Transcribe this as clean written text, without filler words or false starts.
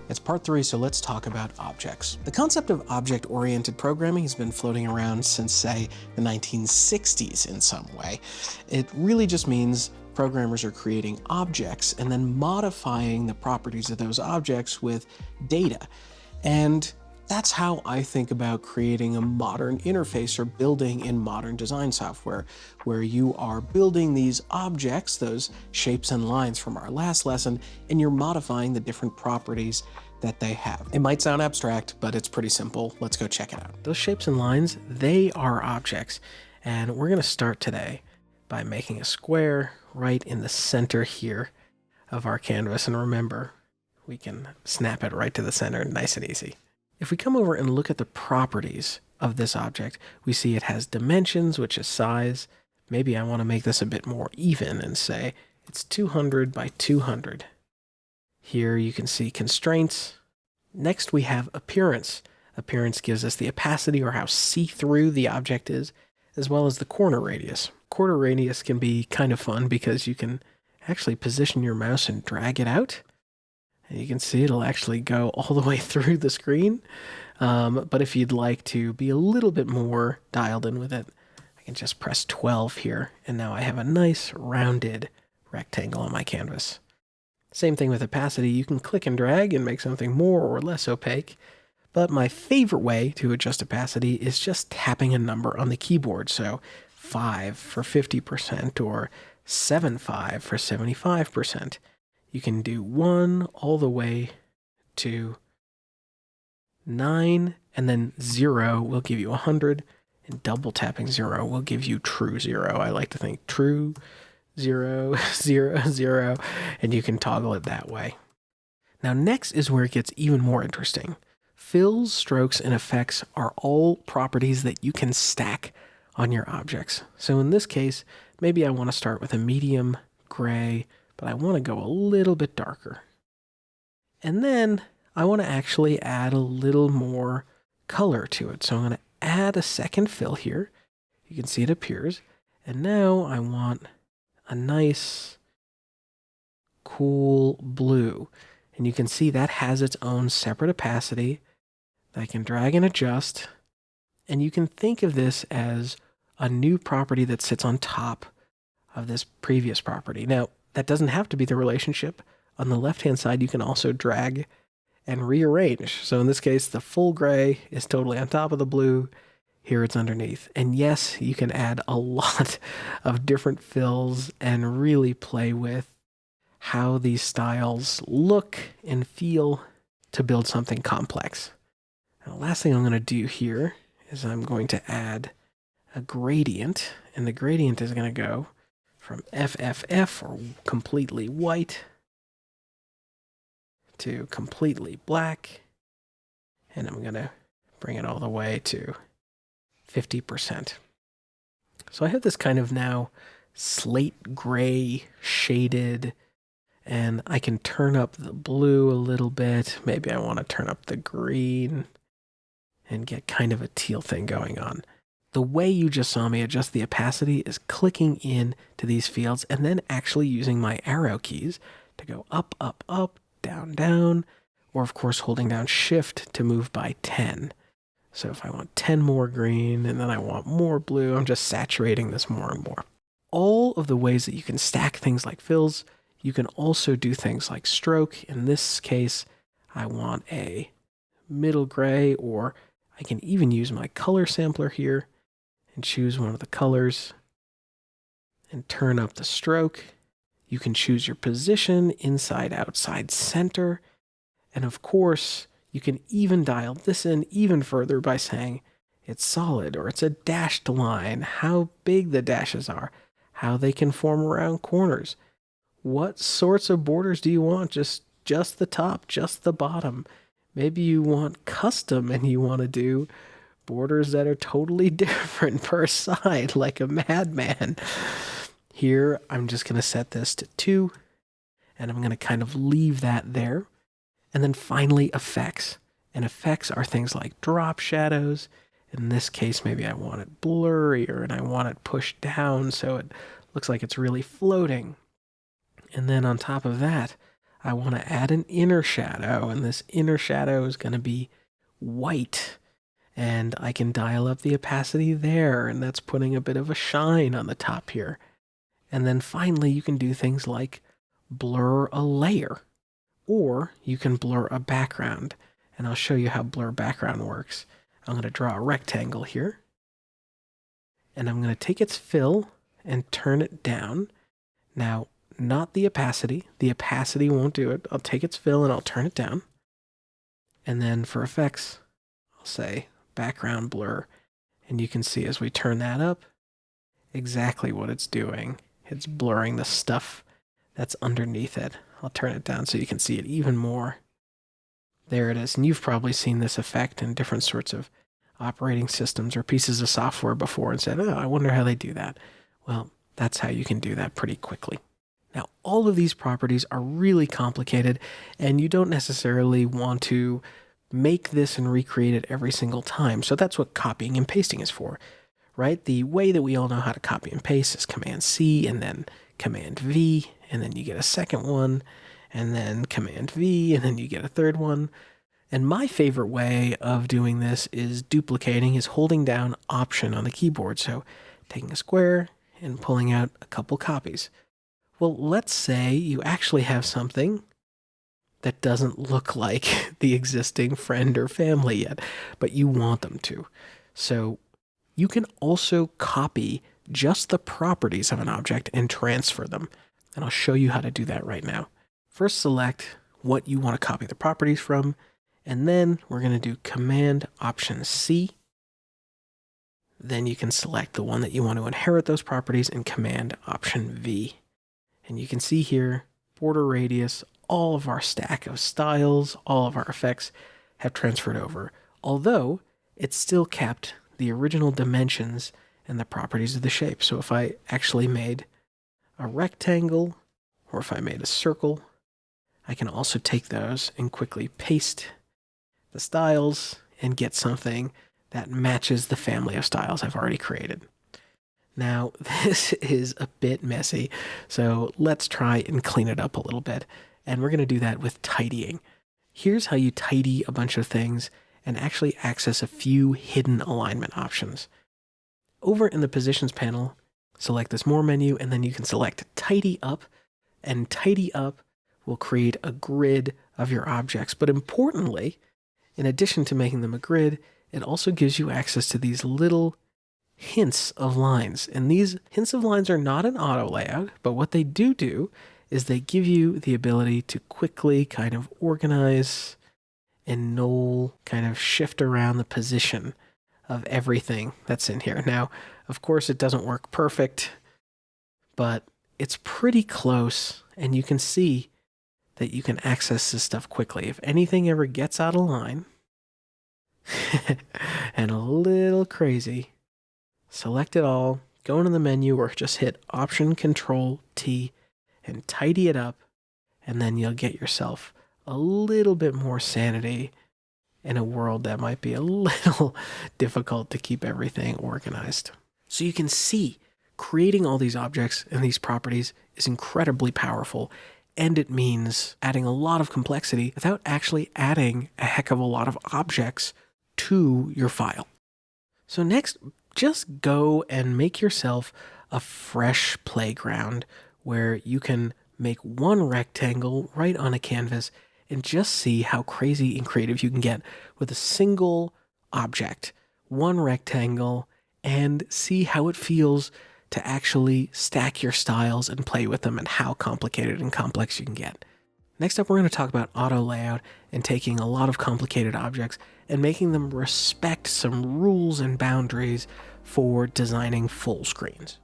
It's part 3, so let's talk about objects. The concept of object-oriented programming has been floating around since, say, the 1960s in some way. It really just means programmers are creating objects and then modifying the properties of those objects with data. And that's how I think about creating a modern interface or building in modern design software, where you are building these objects, those shapes and lines from our last lesson, and you're modifying the different properties that they have. It might sound abstract, but it's pretty simple. Let's go check it out. Those shapes and lines, they are objects. And we're going to start today by making a square right in the center here of our canvas. And remember, we can snap it right to the center, nice and easy. If we come over and look at the properties of this object, we see it has dimensions, which is size. Maybe I want to make this a bit more even and say it's 200 by 200. Here you can see constraints. Next we have appearance. Appearance gives us the opacity or how see-through the object is, as well as the corner radius. Corner radius can be kind of fun because you can actually position your mouse and drag it out. And you can see it'll actually go all the way through the screen. But if you'd like to be a little bit more dialed in with it, I can just press 12 here. And now I have a nice rounded rectangle on my canvas. Same thing with opacity. You can click and drag and make something more or less opaque. But my favorite way to adjust opacity is just tapping a number on the keyboard. So 5 for 50% or 75 for 75%. You can do 1 all the way to 9, and then 0 will give you 100, and double tapping 0 will give you true 0. I like to think true 0, 0, 0, and you can toggle it that way. Now next is where it gets even more interesting. Fills, strokes, and effects are all properties that you can stack on your objects. So in this case, maybe I want to start with a medium gray, but I want to go a little bit darker. And then I want to actually add a little more color to it. So I'm going to add a second fill here. You can see it appears. And now I want a nice, cool blue. And you can see that has its own separate opacity that I can drag and adjust. And you can think of this as a new property that sits on top of this previous property. Now, that doesn't have to be the relationship. On the left-hand side, you can also drag and rearrange. So in this case, the full gray is totally on top of the blue. Here it's underneath. And yes, you can add a lot of different fills and really play with how these styles look and feel to build something complex. Now, the last thing I'm going to do here is I'm going to add a gradient, and the gradient is going to go from FFF, or completely white, to completely black, and I'm going to bring it all the way to 50%. So I have this kind of now slate gray shaded, and I can turn up the blue a little bit. Maybe I want to turn up the green and get kind of a teal thing going on. The way you just saw me adjust the opacity is clicking in to these fields and then actually using my arrow keys to go up, up, up, down, down, or of course holding down Shift to move by 10. So if I want 10 more green and then I want more blue, I'm just saturating this more and more. All of the ways that you can stack things like fills, you can also do things like stroke. In this case, I want a middle gray, or I can even use my color sampler here and choose one of the colors and turn up the stroke. You can choose your position, inside, outside, center. And of course, you can even dial this in even further by saying it's solid or it's a dashed line, how big the dashes are, how they can form around corners. What sorts of borders do you want? Just the top, just the bottom. Maybe you want custom and you want to do borders that are totally different per side, like a madman. Here, I'm just going to set this to 2, and I'm going to kind of leave that there. And then finally, effects. And effects are things like drop shadows. In this case, maybe I want it blurrier, and I want it pushed down so it looks like it's really floating. And then on top of that, I want to add an inner shadow, and this inner shadow is going to be white. And I can dial up the opacity there, and that's putting a bit of a shine on the top here. And then finally, you can do things like blur a layer, or you can blur a background. And I'll show you how blur background works. I'm going to draw a rectangle here, and I'm going to take its fill and turn it down. Now, not the opacity. The opacity won't do it. I'll take its fill and I'll turn it down. And then for effects, I'll say background blur. And you can see as we turn that up, exactly what it's doing. It's blurring the stuff that's underneath it. I'll turn it down so you can see it even more. There it is. And you've probably seen this effect in different sorts of operating systems or pieces of software before and said, oh, I wonder how they do that. Well, that's how you can do that pretty quickly. Now, all of these properties are really complicated, and you don't necessarily want to make this and recreate it every single time. So that's what copying and pasting is for, right? The way that we all know how to copy and paste is Command C and then Command V, and then you get a second one, and then Command V, and then you get a third one. And my favorite way of doing this is duplicating, is holding down Option on the keyboard. So taking a square and pulling out a couple copies. Well, let's say you actually have something that doesn't look like the existing friend or family yet, but you want them to. So you can also copy just the properties of an object and transfer them. And I'll show you how to do that right now. First, select what you want to copy the properties from, and then we're going to do Command Option C. Then you can select the one that you want to inherit those properties and Command Option V. And you can see here, border radius, all of our stack of styles, all of our effects have transferred over, although it still kept the original dimensions and the properties of the shape. So if I actually made a rectangle, or if I made a circle, I can also take those and quickly paste the styles and get something that matches the family of styles I've already created. Now, this is a bit messy, so let's try and clean it up a little bit. And we're going to do that with tidying. Here's how you tidy a bunch of things and actually access a few hidden alignment options. Over in the Positions panel, select this More menu, and then you can select Tidy Up, and Tidy Up will create a grid of your objects. But importantly, in addition to making them a grid, it also gives you access to these little hints of lines. And these hints of lines are not an auto layout, but what they do is they give you the ability to quickly kind of organize and null, kind of shift around the position of everything that's in here. Now, of course, it doesn't work perfect, but it's pretty close, and you can see that you can access this stuff quickly. If anything ever gets out of line and a little crazy, select it all, go into the menu, or just hit Option Control T and tidy it up, and then you'll get yourself a little bit more sanity in a world that might be a little difficult to keep everything organized. So you can see creating all these objects and these properties is incredibly powerful, and it means adding a lot of complexity without actually adding a heck of a lot of objects to your file. So next, just go and make yourself a fresh playground where you can make one rectangle right on a canvas and just see how crazy and creative you can get with a single object, one rectangle, and see how it feels to actually stack your styles and play with them and how complicated and complex you can get. Next up, we're going to talk about auto layout and taking a lot of complicated objects and making them respect some rules and boundaries for designing full screens.